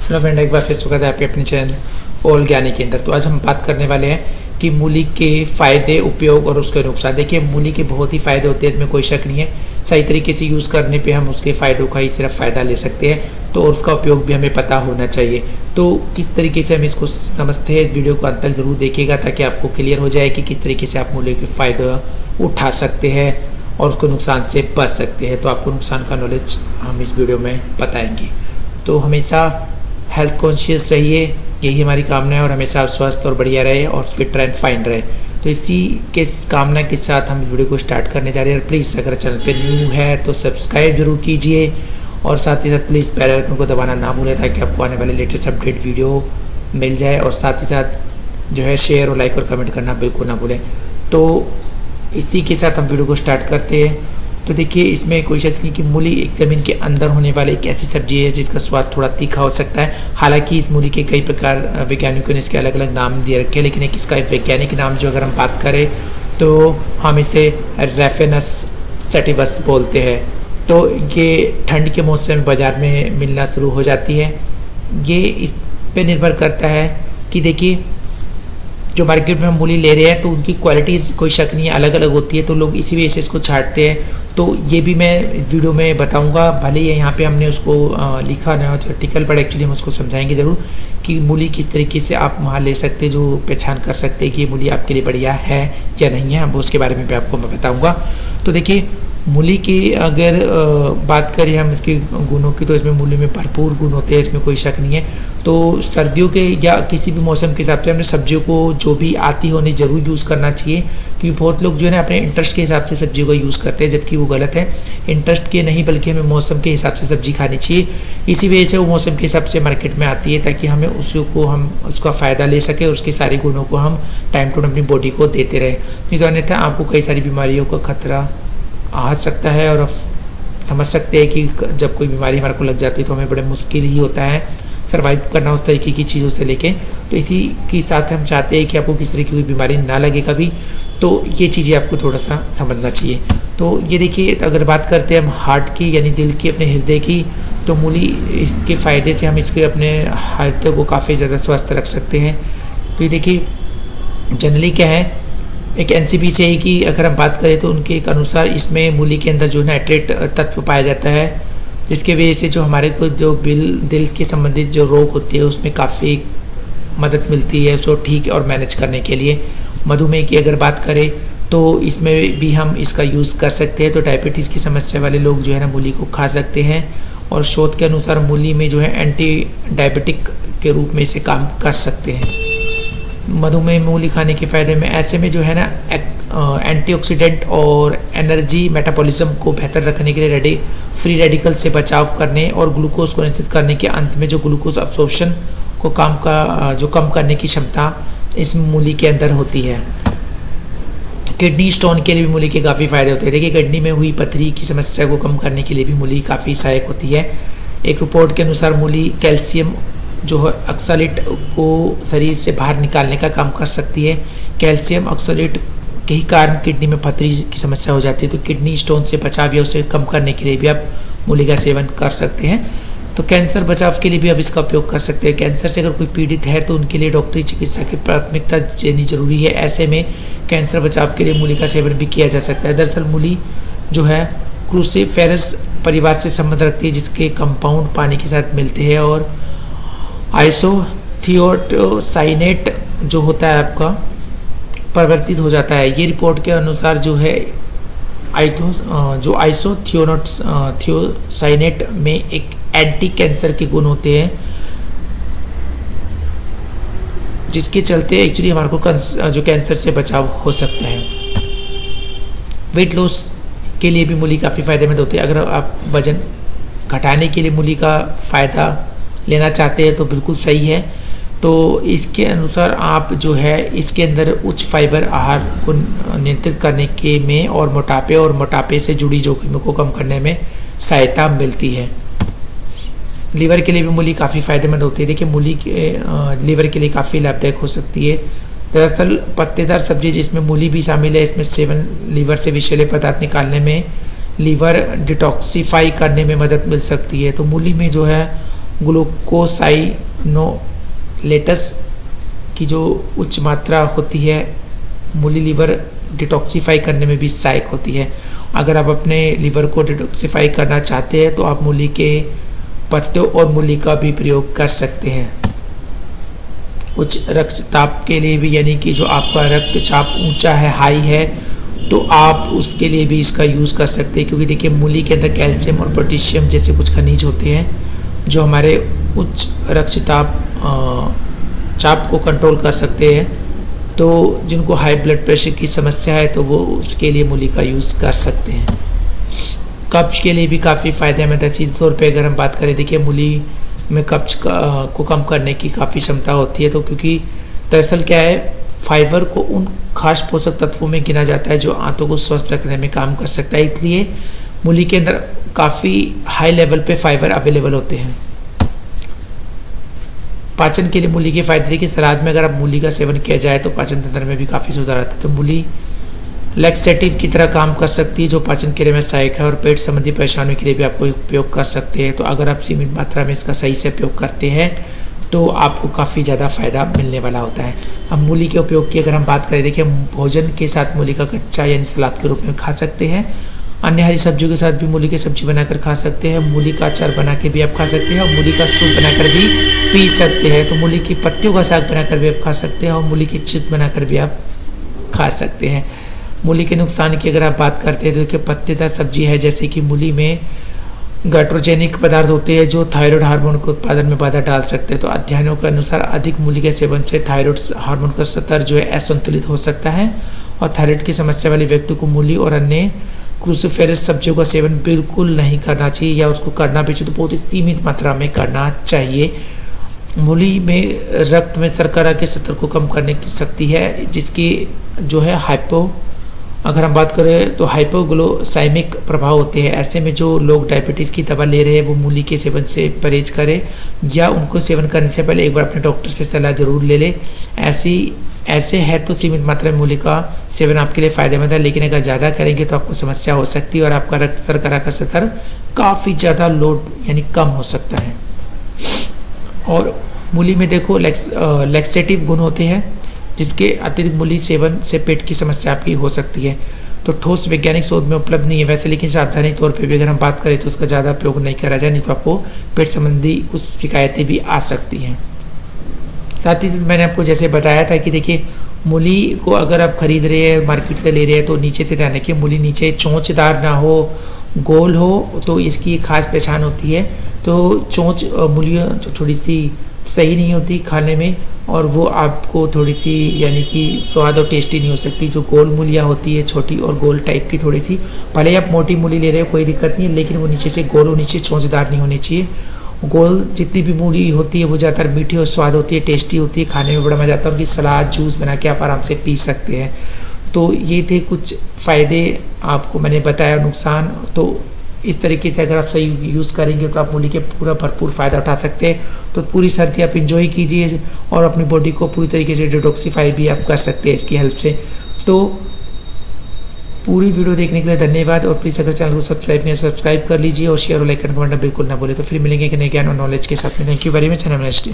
Hello friend, एक बार फिर स्वागत है आपके अपने चैनल ऑल ज्ञानी के अंदर। तो आज हम बात करने वाले हैं कि मूली के फ़ायदे, उपयोग और उसके नुकसान। देखिए, मूली के बहुत ही फ़ायदे होते हैं, इसमें कोई शक नहीं है। सही तरीके से यूज़ करने पे हम उसके फ़ायदों का ही सिर्फ फ़ायदा ले सकते हैं, तो और उसका उपयोग भी हमें पता होना चाहिए। तो किस तरीके से हम इसको समझते हैं, इस वीडियो को अंत तक ज़रूर देखिएगा ताकि आपको क्लियर हो जाए कि किस तरीके से आप मूली के फ़ायदे उठा सकते हैं और उसको नुकसान से बच सकते हैं। तो आपको नुकसान का नॉलेज हम इस वीडियो में बताएंगे। तो हमेशा हेल्थ कॉन्शियस रहिए, यही हमारी कामना है, और हमेशा आप स्वस्थ और बढ़िया रहे और फिट एंड फाइन रहे। तो इसी के कामना के साथ हम वीडियो को स्टार्ट करने जा रहे हैं। प्लीज़ अगर चैनल पे न्यू है तो सब्सक्राइब जरूर कीजिए और साथ ही साथ प्लीज़ बेल आइकन को दबाना ना भूलें ताकि आपको आने वाले लेटेस्ट अपडेट वीडियो मिल जाए। और साथ ही साथ जो है शेयर और लाइक और कमेंट करना बिल्कुल ना भूलें। तो इसी के साथ हम वीडियो को स्टार्ट करते हैं। तो देखिए, इसमें कोई शक नहीं कि मूली एक ज़मीन के अंदर होने वाली एक ऐसी सब्जी है जिसका स्वाद थोड़ा तीखा हो सकता है। हालांकि इस मूली के कई प्रकार वैज्ञानिकों ने इसके अलग अलग नाम दिए रखे हैं, लेकिन इसका वैज्ञानिक नाम जो अगर हम बात करें तो हम इसे रेफेनस सैटिवस बोलते हैं। तो ये ठंड के मौसम में बाज़ार में मिलना शुरू हो जाती है। ये इस पर निर्भर करता है कि देखिए, जो मार्केट में हम मूली ले रहे हैं तो उनकी क्वालिटीज़ कोई शक नहीं है अलग अलग होती है, तो लोग इसी वजह से इसको छांटते हैं। तो ये भी मैं इस वीडियो में बताऊंगा। भले ही यहाँ पे हमने उसको लिखा ना हो आर्टिकल, पर एक्चुअली हम उसको समझाएंगे ज़रूर कि मूली किस तरीके से आप वहाँ ले सकते हैं, जो पहचान कर सकते हैं कि ये मूली आपके लिए बढ़िया है या नहीं है। वो उसके बारे में भी आपको मैं बताऊँगा। तो देखिए, मूली की अगर बात करें हम इसके गुणों की, तो इसमें मूली में भरपूर गुण होते हैं, इसमें कोई शक नहीं है। तो सर्दियों के या किसी भी मौसम के हिसाब से हमने सब्जियों को जो भी आती हो उन्हें ज़रूर यूज़ करना चाहिए, क्योंकि बहुत लोग जो है ना अपने इंटरेस्ट के हिसाब से सब्जियों का यूज़ करते हैं, जबकि वो गलत है। इंटरेस्ट के नहीं बल्कि हमें मौसम के हिसाब से सब्जी खानी चाहिए। इसी वजह से वो मौसम के हिसाब से मार्केट में आती है ताकि हमें उसका फ़ायदा ले सके और उसके सारे गुणों को हम टाइम टू टाइम अपनी बॉडी को देते रहे। नहीं तो अन्यथा आपको कई सारी बीमारियों का खतरा आ सकता है। और समझ सकते हैं कि जब कोई बीमारी हमारे को लग जाती है तो हमें बड़े मुश्किल ही होता है सर्वाइव करना उस तरीके की चीज़ों से लेके। तो इसी के साथ हम चाहते हैं कि आपको किस तरीके की बीमारी ना लगे कभी, तो ये चीज़ें आपको थोड़ा सा समझना चाहिए। तो ये देखिए, अगर बात करते हैं हम हार्ट की यानी दिल की, अपने हृदय की, तो मूली इसके फ़ायदे से हम इसके अपने हृदय को काफ़ी ज़्यादा स्वस्थ रख सकते हैं। तो ये देखिए, जनरली क्या है, एक एनसीबी से ही कि अगर हम बात करें तो उनके एक अनुसार इसमें मूली के अंदर जो नाइट्रेट तत्व पाया जाता है, जिसके वजह से जो हमारे को जो दिल के संबंधित जो रोग होते हैं उसमें काफ़ी मदद मिलती है उसको ठीक और मैनेज करने के लिए। मधुमेह की अगर बात करें तो इसमें भी हम इसका यूज़ कर सकते हैं। तो डायबिटीज़ की समस्या वाले लोग जो है ना मूली को खा सकते हैं, और शोध के अनुसार मूली में जो है एंटी डायबिटिक के रूप में इसे काम कर सकते हैं। मधुमेह मूली खाने के फ़ायदे में ऐसे में जो है ना एंटीऑक्सीडेंट और एनर्जी मेटाबॉलिज्म को बेहतर रखने के लिए फ्री रेडिकल से बचाव करने और ग्लूकोज को नियंत्रित करने के अंत में जो ग्लूकोज अब्सॉर्प्शन को कम करने की क्षमता इस मूली के अंदर होती है। किडनी स्टोन के लिए भी मूली के काफ़ी फ़ायदे होते हैं। देखिए, किडनी में हुई पथरी की समस्या को कम करने के लिए भी मूली काफ़ी सहायक होती है। एक रिपोर्ट के अनुसार मूली कैल्शियम जो है ऑक्सलेट को शरीर से बाहर निकालने का काम कर सकती है। कैल्शियम ऑक्सलेट के ही कारण किडनी में पथरी की समस्या हो जाती है। तो किडनी स्टोन से बचाव या उसे कम करने के लिए भी आप मूली का सेवन कर सकते हैं। तो कैंसर बचाव के लिए भी आप इसका उपयोग कर सकते हैं। कैंसर से अगर कोई पीड़ित है तो उनके लिए डॉक्टरी चिकित्सा की प्राथमिकता देनी जरूरी है। ऐसे में कैंसर बचाव के लिए मूली का सेवन भी किया जा सकता है। दरअसल मूली जो है क्रूसीफेरस परिवार से संबंध रखती है, जिसके कंपाउंड पानी के साथ मिलते हैं और आइसोथियोसाइनेट जो होता है आपका परिवर्तित हो जाता है। ये रिपोर्ट के अनुसार जो है जो आइसोथियोसाइनेट में एक एंटी कैंसर के गुण होते हैं, जिसके चलते एक्चुअली हमारे को जो कैंसर से बचाव हो सकता है। वेट लॉस के लिए भी मूली काफ़ी फ़ायदेमंद होती है। अगर आप वजन घटाने के लिए मूली का फ़ायदा लेना चाहते हैं तो बिल्कुल सही है। तो इसके अनुसार आप जो है इसके अंदर उच्च फाइबर आहार को नियंत्रित करने के में और मोटापे से जुड़ी जोखिमों को कम करने में सहायता मिलती है। लीवर के लिए भी मूली काफ़ी फ़ायदेमंद होती है। देखिए, मूली लीवर के लिए काफ़ी लाभदायक हो सकती है। दरअसल पत्तेदार सब्जी जिसमें मूली भी शामिल है, इसमें सेवन लीवर से विषैले पदार्थ निकालने में, लीवर डिटॉक्सीफाई करने में मदद मिल सकती है। तो मूली में जो है ग्लूकोसाइनोलेटस की जो उच्च मात्रा होती है मूली लीवर डिटॉक्सिफाई करने में भी सहायक होती है। अगर आप अपने लीवर को डिटॉक्सिफाई करना चाहते हैं तो आप मूली के पत्तों और मूली का भी प्रयोग कर सकते हैं। उच्च रक्तचाप के लिए भी, यानी कि जो आपका रक्तचाप ऊंचा है, हाई है, तो आप उसके लिए भी इसका यूज़ कर सकते हैं। क्योंकि देखिए मूली के अंदर कैल्शियम और पोटेशियम जैसे कुछ खनिज होते हैं जो हमारे उच्च रक्तचाप को कंट्रोल कर सकते हैं। तो जिनको हाई ब्लड प्रेशर की समस्या है तो वो उसके लिए मूली का यूज़ कर सकते हैं। कब्ज के लिए भी काफ़ी फ़ायदेमंद है। सीधे तौर पे अगर हम बात करें, देखिए मूली में कब्ज को कम करने की काफ़ी क्षमता होती है। तो क्योंकि दरअसल क्या है, फाइबर को उन खास पोषक तत्वों में गिना जाता है जो आंतों को स्वस्थ रखने में काम कर सकता है, इसलिए मूली के अंदर काफ़ी हाई लेवल पे फाइबर अवेलेबल होते हैं। पाचन के लिए मूली के फायदे, देखिए सलाद में अगर आप मूली का सेवन किया जाए तो पाचन तंत्र में भी काफ़ी सुधार आता है। तो मूली लैक्सेटिव की तरह काम कर सकती है जो पाचन क्रिया में सहायक है, और पेट संबंधी परेशानियों के लिए भी आपको उपयोग कर सकते हैं। तो अगर आप सीमित मात्रा में इसका सही से उपयोग करते हैं तो आपको काफ़ी ज़्यादा फायदा मिलने वाला होता है। अब मूली के उपयोग की अगर हम बात करें, देखिए भोजन के साथ मूली का कच्चा यानी सलाद के रूप में खा सकते हैं। अन्य हरी सब्जियों के साथ भी मूली की सब्जी बनाकर खा सकते हैं। मूली का अचार बना के भी आप खा सकते हैं और मूली का सूप बनाकर भी पी सकते हैं। तो मूली की पत्तियों का साग बनाकर भी आप खा सकते हैं और मूली की चिप्स बनाकर भी आप खा सकते हैं। मूली के नुकसान की अगर आप बात करते हैं तो देखिए पत्तेदार सब्जी है, जैसे कि मूली में गाइट्रोजेनिक पदार्थ होते हैं जो थायराइड हार्मोन के उत्पादन में बाधा डाल सकते हैं। तो अध्ययनों के अनुसार अधिक मूली के सेवन से थायराइड हार्मोन का स्तर जो है असंतुलित हो सकता है, और थायराइड की समस्या वाले व्यक्ति को मूली और अन्य क्रूसिफेरस सब्जियों का सेवन बिल्कुल नहीं करना चाहिए, या उसको करना भी चाहिए तो बहुत ही सीमित मात्रा में करना चाहिए। मूली में रक्त में शर्करा के स्तर को कम करने की शक्ति है, जिसकी जो है अगर हम बात करें तो हाइपोग्लाइसेमिक प्रभाव होते हैं। ऐसे में जो लोग डायबिटीज़ की दवा ले रहे हैं वो मूली के सेवन से परहेज करें, या उनको सेवन करने से पहले एक बार अपने डॉक्टर से सलाह जरूर ले लें। ऐसे है तो सीमित मात्रा में मूली का सेवन आपके लिए फ़ायदेमंद है, लेकिन अगर ज़्यादा करेंगे तो आपको समस्या हो सकती है और आपका रक्त शर्करा का स्तर काफ़ी ज़्यादा लोड यानी कम हो सकता है। और मूली में देखो लैक्सेटिव गुण होते हैं, जिसके अतिरिक्त मूली सेवन से पेट की समस्या आपकी हो सकती है। तो ठोस वैज्ञानिक शोध में उपलब्ध नहीं है वैसे, लेकिन सावधानी तौर पे भी अगर हम बात करें तो उसका ज़्यादा उपयोग नहीं करा जाए, नहीं तो आपको पेट संबंधी कुछ शिकायतें भी आ सकती हैं। साथ ही मैंने आपको जैसे बताया था कि देखिए मूली को अगर आप खरीद रहे हैं, मार्केट से ले रहे हैं, तो नीचे से ध्यान रखिए मूली नीचे चोंचदार ना हो, गोल हो, तो इसकी एक खास पहचान होती है। तो चोंच मूलियाँ थोड़ी सी सही नहीं होती खाने में, और वो आपको थोड़ी सी यानी कि स्वाद और टेस्टी नहीं हो सकती। जो गोल मूलियाँ होती है, छोटी और गोल टाइप की थोड़ी सी, भले आप मोटी मूली ले रहे हो कोई दिक्कत नहीं है, लेकिन वो नीचे से गोल और नीचे चोंचदार नहीं होनी चाहिए। गोल जितनी भी मूली होती है वो ज़्यादातर मीठी और स्वाद होती है, टेस्टी होती है, खाने में बड़ा मज़ा आता है। उनकी सलाद जूस बना के आप आराम से पी सकते हैं। तो ये थे कुछ फ़ायदे आपको मैंने बताया, नुकसान। तो इस तरीके से अगर आप सही यूज़ करेंगे तो आप मूली के पूरा भरपूर फ़ायदा उठा सकते हैं। तो पूरी सर्दी आप इंजॉय कीजिए और अपनी बॉडी को पूरी तरीके से डिटॉक्सिफाई भी आप कर सकते हैं इसकी हेल्प से। तो पूरी वीडियो देखने के लिए धन्यवाद, और प्लीज़ अगर चैनल को सब्सक्राइब नहीं सब्सक्राइब कर लीजिए और शेयर और लाइक करना बिल्कुल ना बोले। तो फिर मिलेंगे कि नए ज्ञान और नॉलेज के साथ में। Thank you very much.